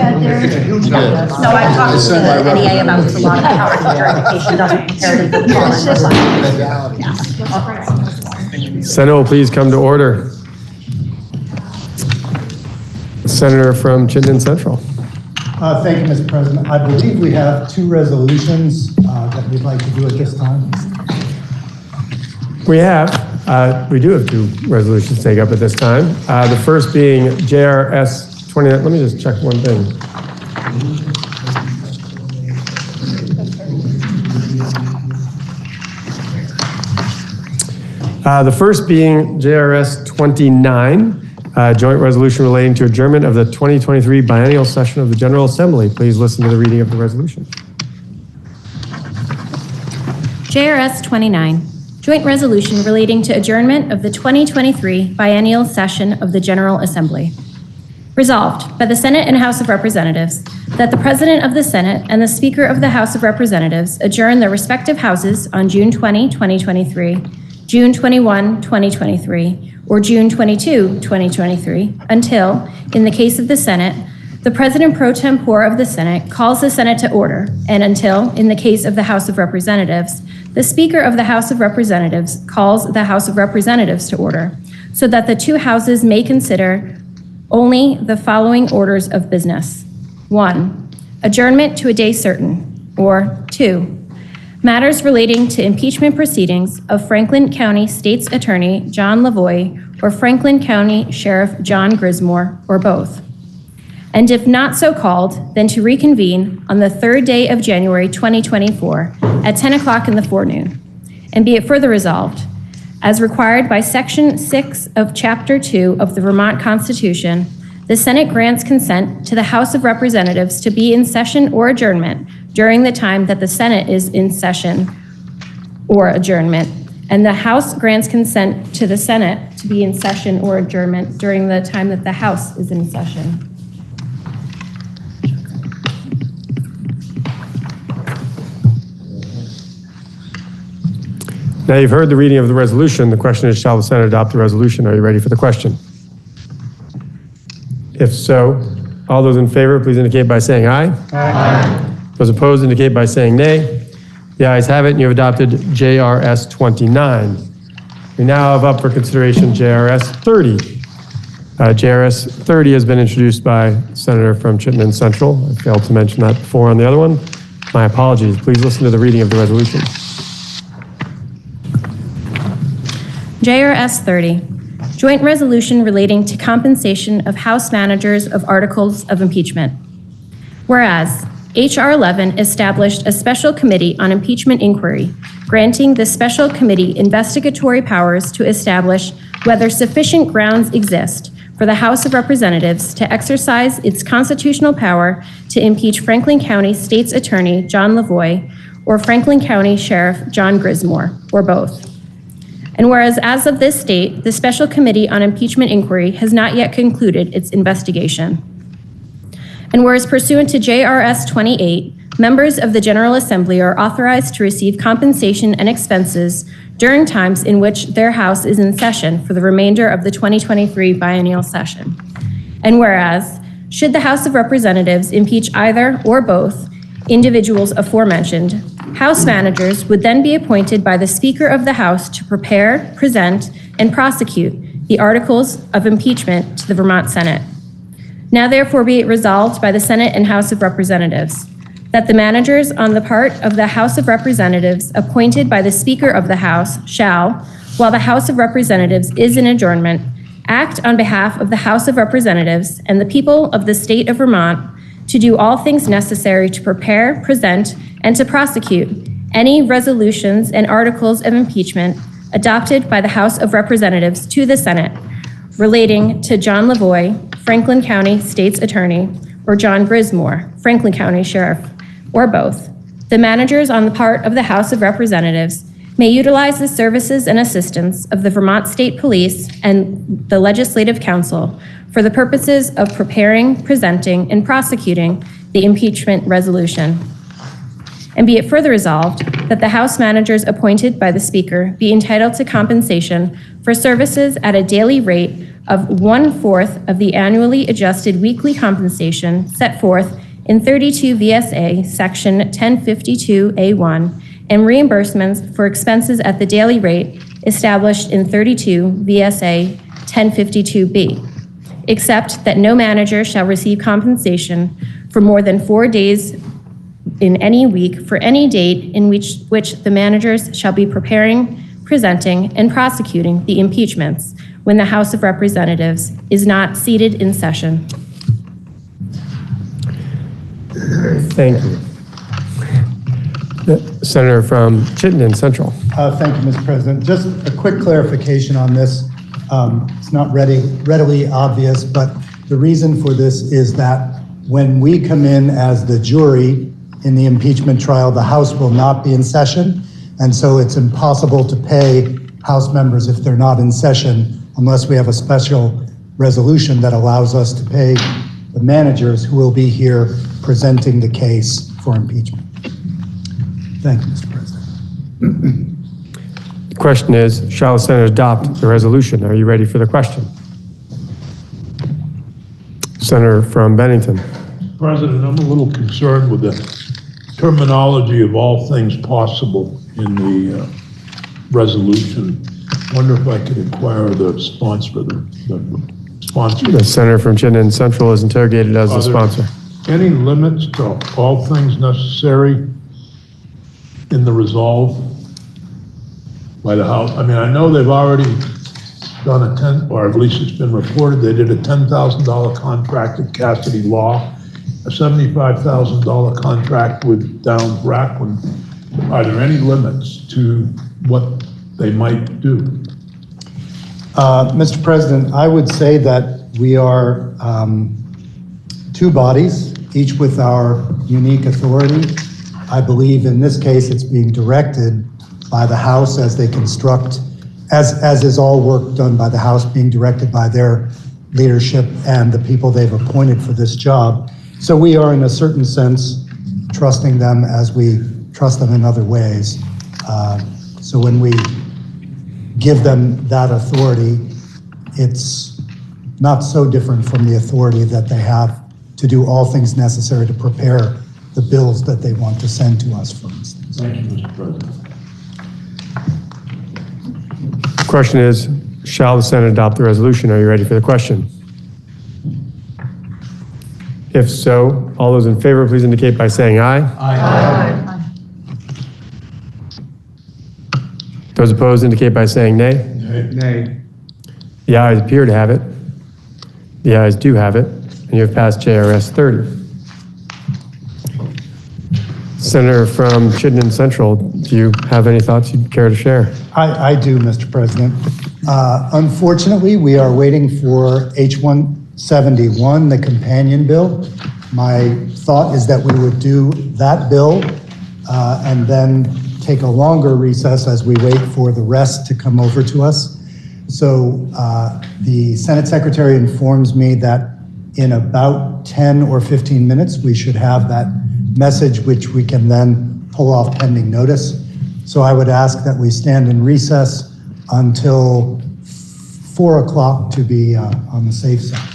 Yeah, no, I talked to the NEA about this a lot of power verification doesn't compare to the Senate will please come to order. Senator from Chittenden Central. Thank you, Mr. President. I believe we have two resolutions that we'd like to do at this time. We do have two resolutions to take up at this time. The first being JRS 29. Let me just check one thing. The first being JRS 29. Joint resolution relating to adjournment of the 2023 biennial session of the General Assembly. Please listen to the reading of the resolution. JRS 29, joint resolution relating to adjournment of the 2023 biennial session of the General Assembly. Resolved by the Senate and House of Representatives that the President of the Senate and the Speaker of the House of Representatives adjourn their respective houses on June 20, 2023, June 21, 2023, or June 22, 2023, until, in the case of the Senate, the President pro tempore of the Senate calls the Senate to order, and until, in the case of the House of Representatives, the Speaker of the House of Representatives calls the House of Representatives to order, so that the two houses may consider only the following orders of business. 1, adjournment to a day certain, or 2, matters relating to impeachment proceedings of Franklin County State's Attorney John Lavoie or Franklin County Sheriff John Grismore, or both. And if not so called, then to reconvene on the third day of January 2024 at 10 o'clock in the forenoon. And be it further resolved, as required by Section 6 of Chapter 2 of the Vermont Constitution, the Senate grants consent to the House of Representatives to be in session or adjournment during the time that the Senate is in session or adjournment, and the House grants consent to the Senate to be in session or adjournment during the time that the House is in session. Now you've heard the reading of the resolution. The question is, shall the Senate adopt the resolution? Are you ready for the question? If so, all those in favor, please indicate by saying aye. Aye. Those opposed indicate by saying nay. The ayes have it, and you have adopted JRS 29. We now have up for consideration JRS 30. JRS 30 has been introduced by Senator from Chittenden Central. I failed to mention that before on the other one. My apologies. Please listen to the reading of the resolution. JRS 30, joint resolution relating to compensation of House managers of articles of impeachment. Whereas H.R. 11 established a special committee on impeachment inquiry, granting the special committee investigatory powers to establish whether sufficient grounds exist for the House of Representatives to exercise its constitutional power to impeach Franklin County State's Attorney John Lavoie or Franklin County Sheriff John Grismore, or both. And whereas as of this date, the Special Committee on Impeachment Inquiry has not yet concluded its investigation. And whereas pursuant to JRS 28, members of the General Assembly are authorized to receive compensation and expenses during times in which their House is in session for the remainder of the 2023 biennial session. And whereas, should the House of Representatives impeach either or both individuals aforementioned, House managers would then be appointed by the Speaker of the House to prepare, present, and prosecute the articles of impeachment to the Vermont Senate. Now therefore be it resolved by the Senate and House of Representatives that the managers on the part of the House of Representatives appointed by the Speaker of the House shall, while the House of Representatives is in adjournment, act on behalf of the House of Representatives and the people of the state of Vermont to do all things necessary to prepare, present, and to prosecute any resolutions and articles of impeachment adopted by the House of Representatives to the Senate relating to John Lavoie, Franklin County State's Attorney, or John Grismore, Franklin County Sheriff, or both. The managers on the part of the House of Representatives may utilize the services and assistance of the Vermont State Police and the Legislative Council for the purposes of preparing, presenting, and prosecuting the impeachment resolution. And be it further resolved that the House managers appointed by the Speaker be entitled to compensation for services at a daily rate of 1/4 of the annually adjusted weekly compensation set forth in 32 VSA Section 1052A1 and reimbursements for expenses at the daily rate established in 32 VSA 1052B, except that no manager shall receive compensation for more than 4 days in any week for any date in which the managers shall be preparing, presenting, and prosecuting the impeachments when the House of Representatives is not seated in session. Thank you. The Senator from Chittenden Central. Thank you, Mr. President. Just a quick clarification on this. It's not readily obvious, but the reason for this is that when we come in as the jury in the impeachment trial, the House will not be in session, and so it's impossible to pay House members if they're not in session unless we have a special resolution that allows us to pay the managers who will be here presenting the case for impeachment. Thank you, Mr. President. The question is, shall the Senate adopt the resolution? Are you ready for the question? Senator from Bennington. President, I'm a little concerned with the terminology of all things possible in the resolution. Wonder if I could inquire the sponsor, the sponsor. The Senator from Chittenden Central is interrogated as the sponsor. Any limits to all things necessary in the resolve by the House? I mean, I know they've already done or at least it's been reported, they did a $10,000 contract at Cassidy Law, a $75,000 contract with Downs Racklin. Are there any limits to what they might do? Mr. President, I would say that we are two bodies, each with our unique authority. I believe in this case it's being directed by the House as they construct, as is all work done by the House being directed by their leadership and the people they've appointed for this job. So we are in a certain sense trusting them as we trust them in other ways. So when we give them that authority, it's not so different from the authority that they have to do all things necessary to prepare the bills that they want to send to us, for instance. Thank you, Mr. President. The question is, shall the Senate adopt the resolution? Are you ready for the question? If so, all those in favor, please indicate by saying aye. Aye. Those opposed indicate by saying nay. Nay. The ayes appear to have it. The ayes do have it, and you have passed JRS 30. Senator from Chittenden Central, do you have any thoughts you'd care to share? I do, Mr. President. Unfortunately, we are waiting for H-171, the companion bill. My thought is that we would do that bill and then take a longer recess as we wait for the rest to come over to us. So the Senate Secretary informs me that in about 10 or 15 minutes, we should have that message, which we can then pull off pending notice. So I would ask that we stand in recess until 4 o'clock to be on the safe side.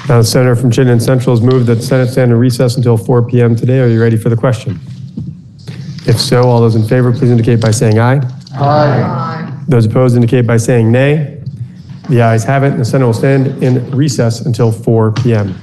Now, the Senator from Chittenden Central has moved that the Senate stand in recess until 4 p.m. today. Are you ready for the question? If so, all those in favor, please indicate by saying aye. Aye. Those opposed indicate by saying nay. The ayes have it, and the Senate will stand in recess until 4 p.m.